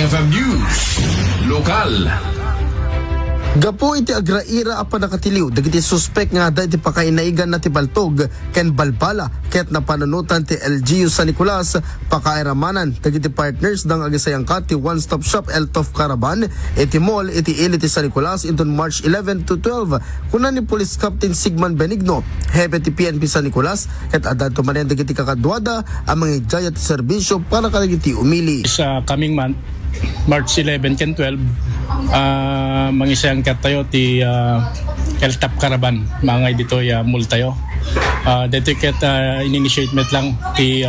IFM News. Lokal. Gapo iti agraira apa nakatiliw dagiti suspek nga da iti pakainaigan na ti baltog ken balbala ket napanunutan ti LGU San Nicolas pakairamanan dagiti partners dang agisayang kat ti one-stop shop Eltof Caravan iti mall iti ili ti San Nicolas inton March 11 to 12 kunan ni Police Captain Sigman Benigno hepe ti PNP San Nicolas ket adto manen dagiti kakadwada ang mga ijaya ti serbisyo para kadagiti umili sa coming month March 11 and 12 mangisayang kat tayo ti LTAP Caravan mga dito mall tayo dito ket in-initiate met lang ti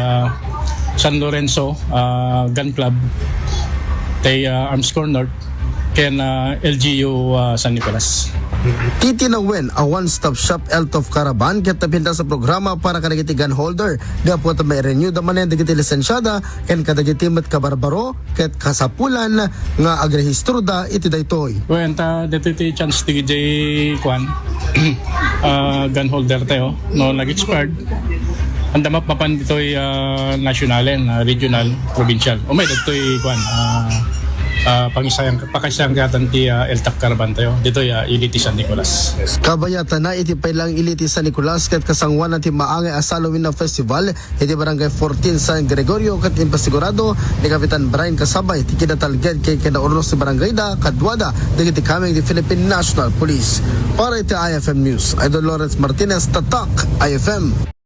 San Lorenzo Gun Club ti Arms Corner ken LGU San Nicolas. Titinawen a one-stop shop Eltof Caravan ket napinta sa programa para kadagiti gun holder gapo ta may renew da manen dagiti lisensyada ken kadagiti met kabarbaro ket kasapulan nga agrehistro da iti daytoy. Wen ta dito ti chance ti kwan gun holder tayo no nag-expired anda mapapan ditoy nationalen regional provincial o may ditoy kwan pakisayang katan ti LTAP Caravan tayo dito iliti San Nicolas. Kabayatan na iti pailang iliti San Nicolas ket kasangwan ti maangay a Halloween na festival iti barangay 14 San Gregorio ket impasigurado ni Kapitan Brian Kasabay ti kinatalged kay kinauros ti barangay da kadwada dagiti kameng ti Philippine National Police. Para iti IFM News, Idol Lawrence Martinez, Tatak IFM.